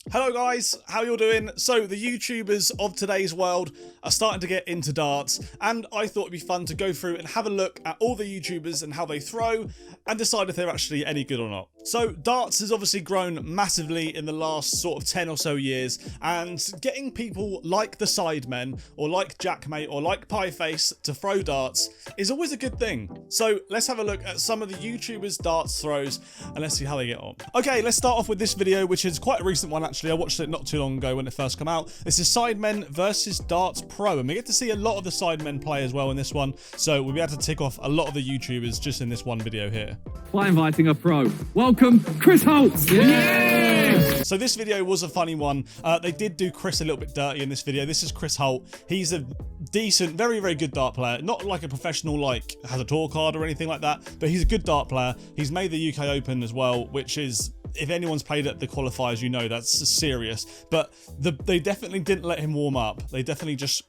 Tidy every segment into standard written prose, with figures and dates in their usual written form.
Hello guys, how you all doing? So the YouTubers of today's world are starting to get into darts, and I thought it'd be fun to go through and have a look at all the YouTubers and how they throw and decide if they're actually any good or not. So darts has obviously grown massively in the last sort of 10 or so years, and getting people like the Sidemen or like Jackmate or like Pieface to throw darts is always a good thing. So let's have a look at some of the YouTubers' darts throws and let's see how they get on. Okay, let's start off with this video, which is quite a recent one actually. I watched it not too long ago when it first came out. This is Sidemen versus Darts Pro, and we get to see a lot of the Sidemen play as well in this one, so we'll be able to tick off a lot of the YouTubers just in this one video here. By inviting a pro. Welcome, Chris Holtz! Yeah! So this video was a funny one. They did do Chris a little bit dirty in this video. This is Chris Holt. He's a decent, very, very good dart player. Not like a professional, like, has a tour card or anything like that, but he's a good dart player. He's made the UK Open as well, which is, if anyone's played at the qualifiers, you know that's serious. But they definitely didn't let him warm up. They definitely just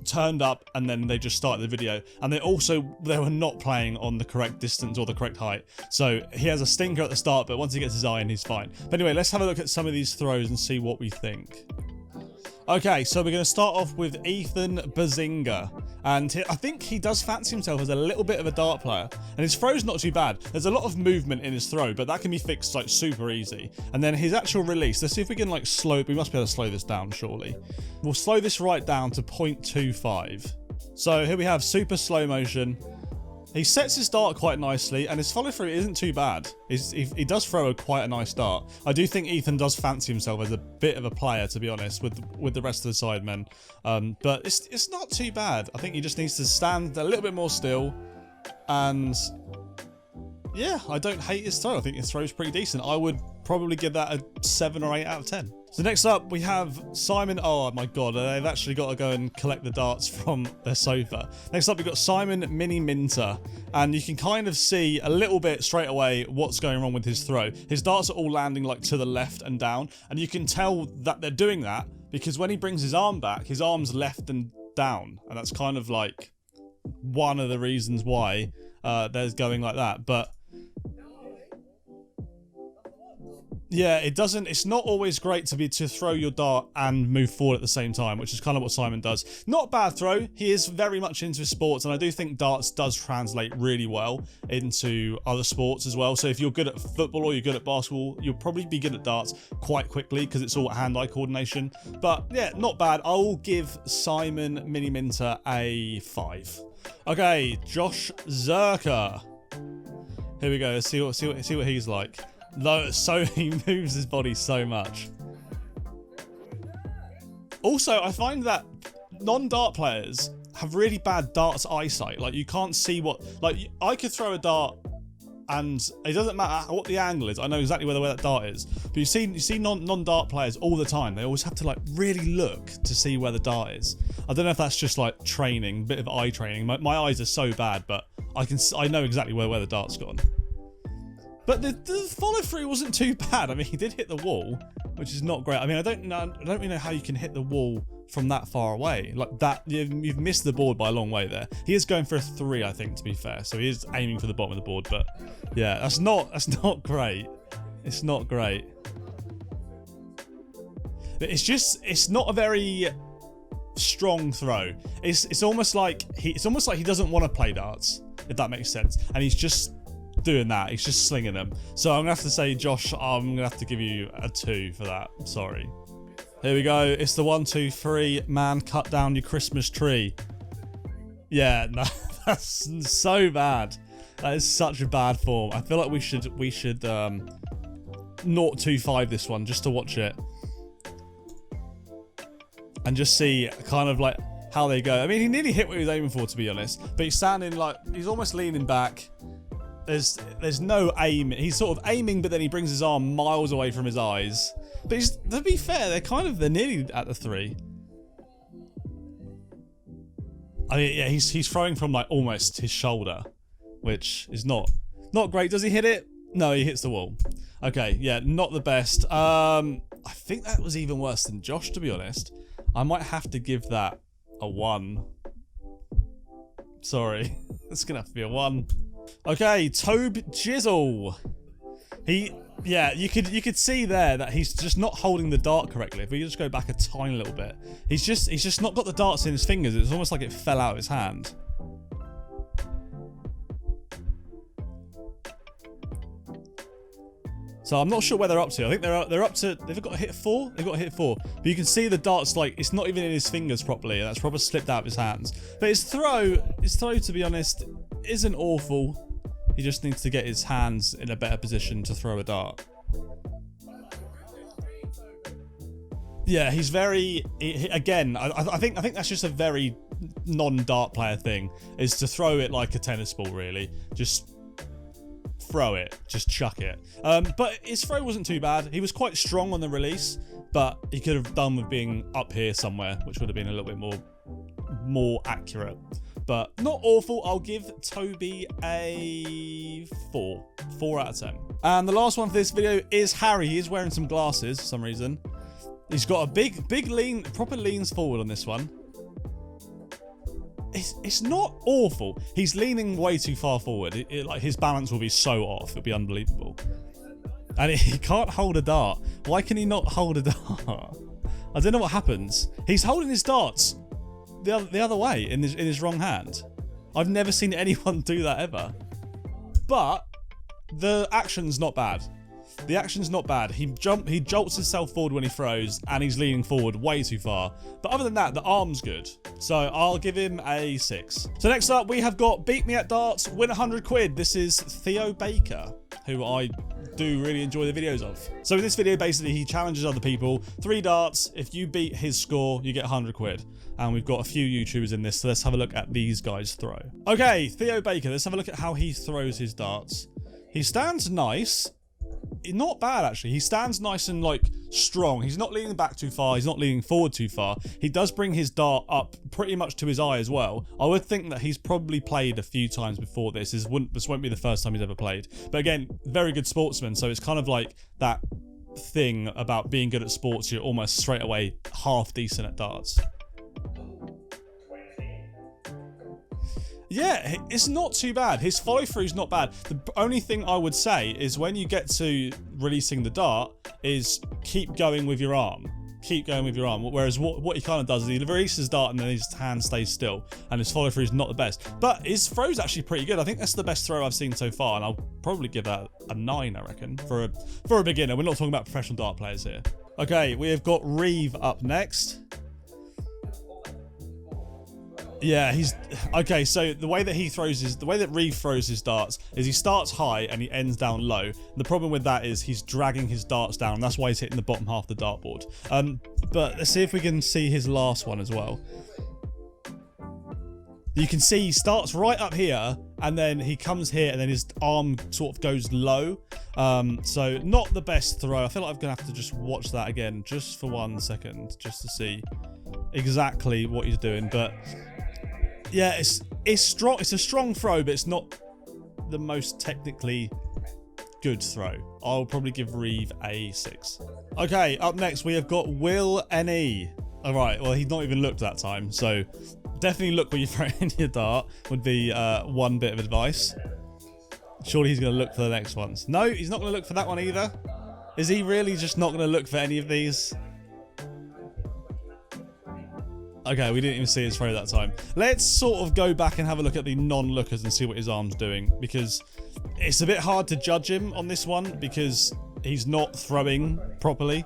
turned up and then they just started the video. And they were not playing on the correct distance or the correct height. So he has a stinker at the start, but once he gets his iron, he's fine. But anyway, let's have a look at some of these throws and see what we think. Okay, so we're going to start off with Ethan Bazinga, and I think he does fancy himself as a little bit of a dart player, and his throw's not too bad. There's a lot of movement in his throw, but that can be fixed like super easy. And then his actual release, let's see if we can like we must be able to slow this down surely. We'll slow this right down to 0.25. So here we have super slow motion. He sets his dart quite nicely, and his follow through isn't too bad. He does throw quite a nice dart. I do think Ethan does fancy himself as a bit of a player, to be honest, with the rest of the Sidemen. But it's not too bad. I think he just needs to stand a little bit more still, and yeah, I don't hate his throw. I think his throw's pretty decent. I would probably give that a 7 or 8 out of 10. So next up we have Simon. Oh my god, they've actually got to go and collect the darts from their sofa. Next up we've got Simon Mini Minter, and you can kind of see a little bit straight away what's going wrong with his throw. His darts are all landing like to the left and down, and you can tell that they're doing that because when he brings his arm back, his arm's left and down, and that's kind of like one of the reasons why they're going like that. But yeah, it's not always great to throw your dart and move forward at the same time, which is kind of what Simon does. Not a bad throw. He is very much into sports, and I do think darts does translate really well into other sports as well. So if you're good at football or you're good at basketball, you'll probably be good at darts quite quickly because it's all hand-eye coordination. But yeah, not bad. I will give Simon Mini Minter a 5. Okay, Josh Zerker. Here we go. Let's see what he's like. So he moves his body so much. Also, I find that non-dart players have really bad darts eyesight. Like, you can't see what... Like, I could throw a dart and it doesn't matter what the angle is. I know exactly where that dart is. But you see non-dart players all the time. They always have to, like, really look to see where the dart is. I don't know if that's just, like, training, bit of eye training. My eyes are so bad, but I know exactly where the dart's gone. But the follow through wasn't too bad. I mean, he did hit the wall, which is not great. I mean, I don't really know how you can hit the wall from that far away. Like that, you've missed the board by a long way there. He is going for a 3, I think, to be fair. So he is aiming for the bottom of the board. But yeah, that's not great. It's not great. It's not a very strong throw. It's almost like he doesn't want to play darts, if that makes sense. And he's just doing that. He's just slinging them. So I'm gonna have to say, Josh, I'm gonna have to give you a 2 for that. Sorry. Here we go. It's the 1, 2, 3. Man, cut down your Christmas tree. Yeah, no, that's so bad. That is such a bad form. I feel like we should 0.25 this one just to watch it and just see kind of like how they go. I mean, he nearly hit what he was aiming for, to be honest. But he's standing like he's almost leaning back. There's no aim. He's sort of aiming, but then he brings his arm miles away from his eyes. But to be fair, they're nearly at the 3. I mean, yeah, he's throwing from like almost his shoulder, which is not great. Does he hit it? No, he hits the wall. Okay, yeah, not the best. I think that was even worse than Josh, to be honest. I might have to give that a 1. Sorry, it's gonna have to be a 1. Okay, Tobe Jizzle. Yeah, you could see there that he's just not holding the dart correctly. If we just go back a tiny little bit, he's just not got the darts in his fingers. It's almost like it fell out of his hand. So I'm not sure where they're up to. I think they're up to, they've got to hit 4. They've got to hit 4. But you can see the darts, like, it's not even in his fingers properly. That's probably slipped out of his hands. But his throw, to be honest, isn't awful. He just needs to get his hands in a better position to throw a dart. Yeah, he's very, again, I think that's just a very non-dart player thing, is to throw it like a tennis ball, really. Just throw it, just chuck it. But his throw wasn't too bad. He was quite strong on the release, but he could have done with being up here somewhere, which would have been a little bit more accurate. But not awful. I'll give Toby a 4. 4 out of 10. And the last one for this video is Harry. He is wearing some glasses for some reason. He's got a big lean, proper leans forward on this one. It's not awful. He's leaning way too far forward. Like, his balance will be so off. It'll be unbelievable. And he can't hold a dart. Why can he not hold a dart? I don't know what happens. He's holding his darts the other way in his wrong hand. I've never seen anyone do that ever. But the action's not bad. The action's not bad. He jolts himself forward when he throws, and he's leaning forward way too far. But other than that, the arm's good. So I'll give him a 6. So next up, we have got Beat Me at Darts, win 100 quid. This is Theo Baker, who I do really enjoy the videos of. So in this video, basically, he challenges other people. 3 darts. If you beat his score, you get 100 quid. And we've got a few YouTubers in this, so let's have a look at these guys throw. Okay, Theo Baker, let's have a look at how he throws his darts. He stands nice. Not bad, actually. He stands nice and, like, strong. He's not leaning back too far. He's not leaning forward too far. He does bring his dart up pretty much to his eye as well. I would think that he's probably played a few times before this. This won't be the first time he's ever played. But again, very good sportsman. So it's kind of like that thing about being good at sports. You're almost straight away half decent at darts. Yeah, it's not too bad. His follow-through is not bad. The only thing I would say is when you get to releasing the dart is keep going with your arm. Keep going with your arm. Whereas what he kind of does is he releases dart and then his hand stays still. And his follow-through is not the best. But his throw's actually pretty good. I think that's the best throw I've seen so far. And I'll probably give that a 9, I reckon, for a beginner. We're not talking about professional dart players here. Okay, we have got Reeve up next. Yeah, okay. So the way that Reeve throws his darts is he starts high and he ends down low. And the problem with that is he's dragging his darts down. And that's why he's hitting the bottom half of the dartboard. But let's see if we can see his last one as well. You can see he starts right up here and then he comes here and then his arm sort of goes low. So not the best throw. I feel like I'm gonna have to just watch that again just for 1 second just to see exactly what he's doing. But yeah, it's strong. It's a strong throw, but it's not the most technically good throw. I'll probably give Reeve a 6. Okay, up next we have got Will NE. All right, well, he's not even looked that time, so definitely look where you throw in your dart would be one bit of advice. Surely he's going to look for the next ones. No, he's not going to look for that one either. Is he really just not going to look for any of these? Okay, we didn't even see his throw that time. Let's sort of go back and have a look at the non-lookers and see what his arm's doing, because it's a bit hard to judge him on this one because he's not throwing properly.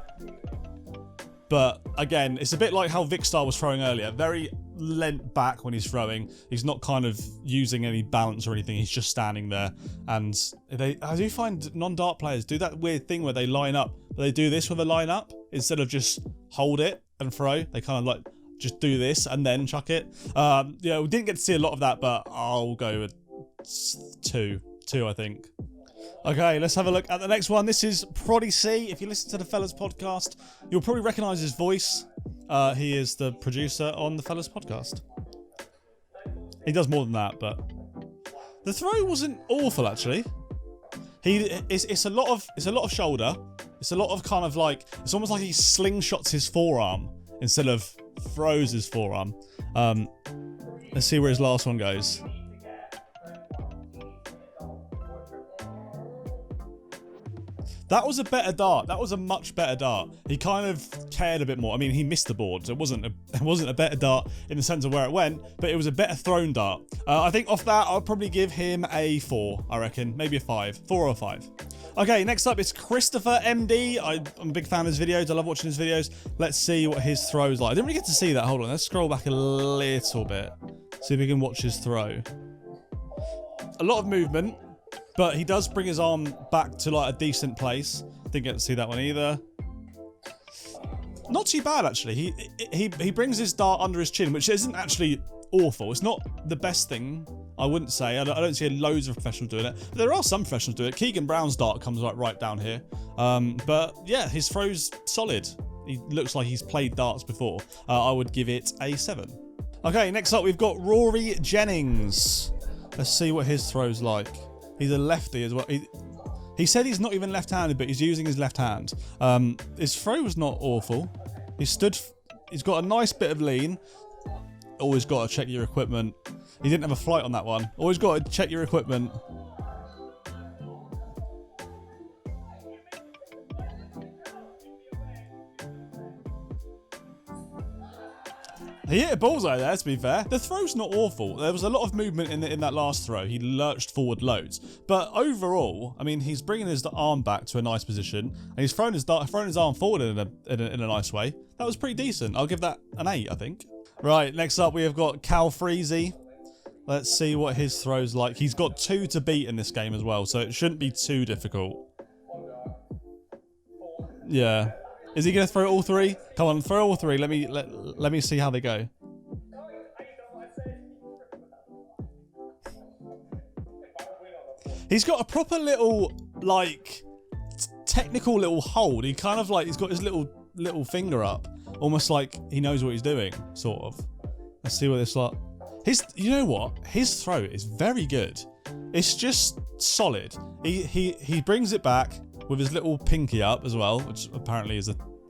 But again, it's a bit like how Vicstar was throwing earlier. Very leant back when he's throwing. He's not kind of using any balance or anything. He's just standing there. And I do find non-dart players do that weird thing where they line up. They do this with a line up instead of just hold it and throw. They kind of like just do this and then chuck it. Yeah, we didn't get to see a lot of that, but I'll go with 2. 2, I think. Okay, let's have a look at the next one. This is Proddy C. If you listen to the Fellas podcast, you'll probably recognise his voice. He is the producer on the Fellas podcast. He does more than that, but the throw wasn't awful actually. It's a lot of shoulder. It's a lot of kind of like, it's almost like he slingshots his forearm instead of throws his forearm. Let's see where his last one goes. That was a better dart. That was a much better dart. He kind of cared a bit more. I mean, he missed the board, so it wasn't a better dart in the sense of where it went, but it was a better thrown dart. I think off that, I'll probably give him a 4, I reckon. Maybe a 5. 4 or 5. Okay, next up is Christopher MD. I'm a big fan of his videos. I love watching his videos. Let's see what his throw's like. I didn't really get to see that. Hold on, let's scroll back a little bit. See if we can watch his throw. A lot of movement, but he does bring his arm back to like a decent place. Didn't get to see that one either. Not too bad, actually. He brings his dart under his chin, which isn't actually awful. It's not the best thing, I wouldn't say. I don't see loads of professionals doing it. But there are some professionals doing it. Keegan Brown's dart comes right down here. But yeah, his throw's solid. He looks like he's played darts before. I would give it a 7. Okay, next up we've got Rory Jennings. Let's see what his throw's like. He's a lefty as well. He said he's not even left-handed, but he's using his left hand. His throw was not awful. He's got a nice bit of lean. Always got to check your equipment. He didn't have a flight on that one. Always got to check your equipment. He hit a bullseye there, to be fair. The throw's not awful. There was a lot of movement in that last throw. He lurched forward loads. But overall, I mean, he's bringing his arm back to a nice position, and he's thrown his arm forward in a nice way. That was pretty decent. I'll give that an 8, I think. Right, next up we have got Cal Freezy. Let's see what his throw's like. He's got 2 to beat in this game as well, so it shouldn't be too difficult. Yeah. Is he going to throw all 3? Come on, throw all 3. Let me see how they go. He's got a proper little, like, technical little hold. He kind of like, he's got his little finger up. Almost like he knows what he's doing, sort of. Let's see what this like. You know what? His throw is very good. It's just solid. He brings it back with his little pinky up as well, which apparently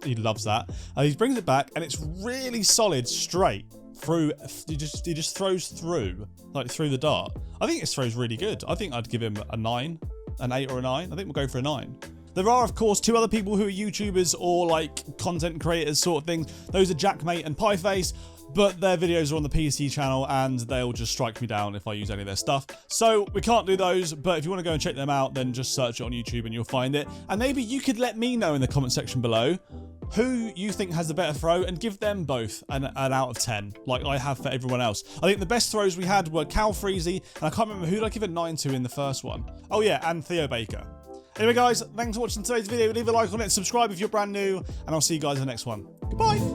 he loves that. He brings it back and it's really solid straight through. He just throws through, like through the dart. I think his throw's really good. I think I'd give him a 9, an 8 or a 9. I think we'll go for a 9. There are, of course, 2 other people who are YouTubers or like content creators sort of things. Those are Jackmate and Pieface, but their videos are on the PC channel and they'll just strike me down if I use any of their stuff. So we can't do those, but if you want to go and check them out, then just search it on YouTube and you'll find it. And maybe you could let me know in the comment section below who you think has the better throw and give them both an out of 10, like I have for everyone else. I think the best throws we had were Cal Freezy, and I can't remember who did I give a 9 to in the first one. Oh yeah, and Theo Baker. Anyway guys, thanks for watching today's video. Leave a like on it, subscribe if you're brand new, and I'll see you guys in the next one. Goodbye!